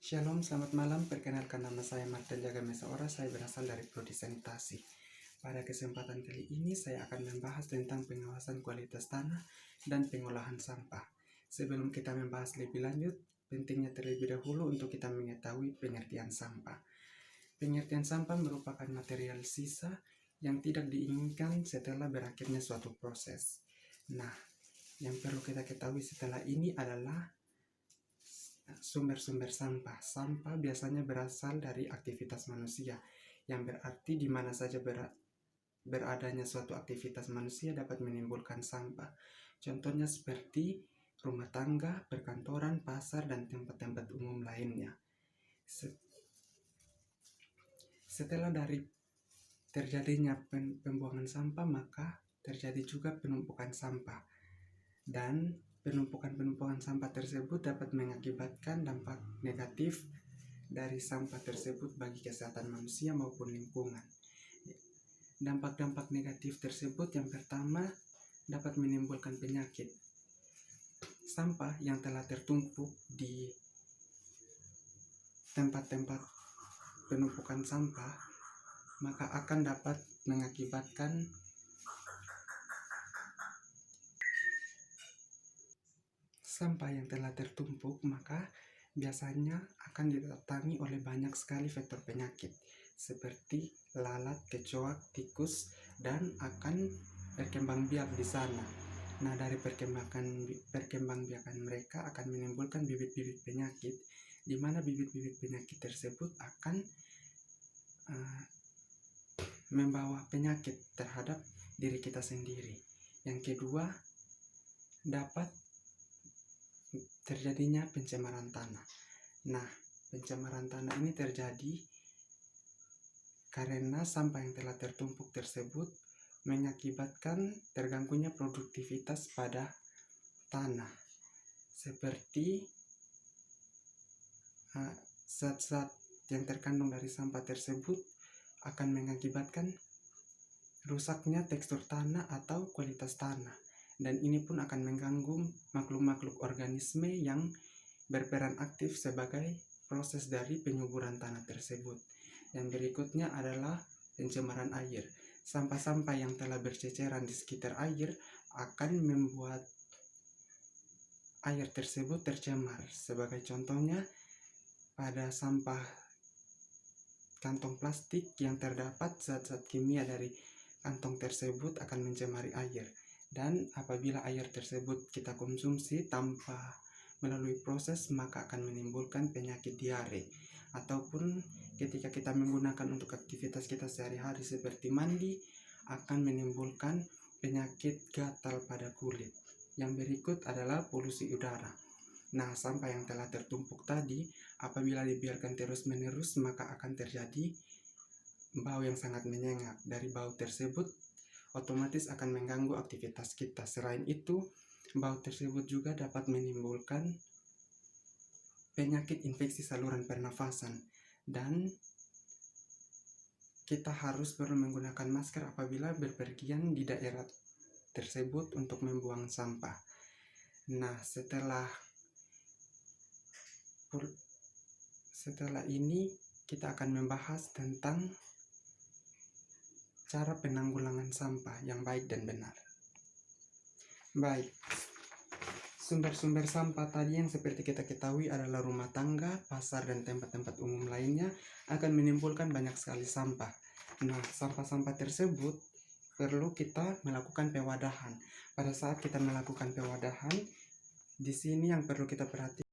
Shalom, selamat malam. Perkenalkan nama saya Martin Jaga Mesaora. Saya berasal dari Prodi Sanitasi. Pada kesempatan kali ini saya akan membahas tentang pengawasan kualitas tanah dan pengolahan sampah. Sebelum kita membahas lebih lanjut, pentingnya terlebih dahulu untuk kita mengetahui pengertian sampah. Pengertian sampah merupakan material sisa yang tidak diinginkan setelah berakhirnya suatu proses. Nah, yang perlu kita ketahui setelah ini adalah sumber-sumber sampah. Sampah biasanya berasal dari aktivitas manusia, yang berarti di mana saja beradanya suatu aktivitas manusia dapat menimbulkan sampah. Contohnya seperti rumah tangga, perkantoran, pasar, dan tempat-tempat umum lainnya. Setelah dari terjadinya pembuangan sampah, maka terjadi juga penumpukan sampah. Dan penumpukan sampah tersebut dapat mengakibatkan dampak negatif dari sampah tersebut bagi kesehatan manusia maupun lingkungan. Dampak-dampak negatif tersebut yang pertama dapat menimbulkan penyakit. Sampah yang telah tertumpuk di tempat-tempat penumpukan sampah maka akan dapat mengakibatkan sampah yang telah tertumpuk maka biasanya akan didatangi oleh banyak sekali faktor penyakit seperti lalat, kecoak, tikus, dan akan berkembang biak di sana. Nah, dari perkembangbiakan mereka akan menimbulkan bibit-bibit penyakit, di mana bibit-bibit penyakit tersebut akan membawa penyakit terhadap diri kita sendiri. Yang kedua, dapat terjadinya pencemaran tanah. Nah, pencemaran tanah ini terjadi karena sampah yang telah tertumpuk tersebut mengakibatkan terganggunya produktivitas pada tanah, seperti zat-zat yang terkandung dari sampah tersebut akan mengakibatkan rusaknya tekstur tanah atau kualitas tanah. Dan ini pun akan mengganggu makhluk-makhluk organisme yang berperan aktif sebagai proses dari penyuburan tanah tersebut. Yang berikutnya adalah pencemaran air. Sampah-sampah yang telah berceceran di sekitar air akan membuat air tersebut tercemar. Sebagai contohnya, pada sampah kantong plastik yang terdapat zat-zat kimia dari kantong tersebut akan mencemari air. Dan apabila air tersebut kita konsumsi tanpa melalui proses maka akan menimbulkan penyakit diare. Ataupun ketika kita menggunakan untuk aktivitas kita sehari-hari seperti mandi akan menimbulkan penyakit gatal pada kulit. Yang berikut adalah polusi udara. Nah, sampah yang telah tertumpuk tadi apabila dibiarkan terus-menerus maka akan terjadi bau yang sangat menyengat. Dari bau tersebut otomatis akan mengganggu aktivitas kita. Selain itu, bau tersebut juga dapat menimbulkan penyakit infeksi saluran pernafasan dan kita harus perlu menggunakan masker apabila berpergian di daerah tersebut untuk membuang sampah. Nah, setelah ini kita akan membahas tentang cara penanggulangan sampah yang baik dan benar. Baik, sumber-sumber sampah tadi yang seperti kita ketahui adalah rumah tangga, pasar, dan tempat-tempat umum lainnya akan menimbulkan banyak sekali sampah. Nah, sampah-sampah tersebut perlu kita melakukan pewadahan. Pada saat kita melakukan pewadahan, di sini yang perlu kita perhatikan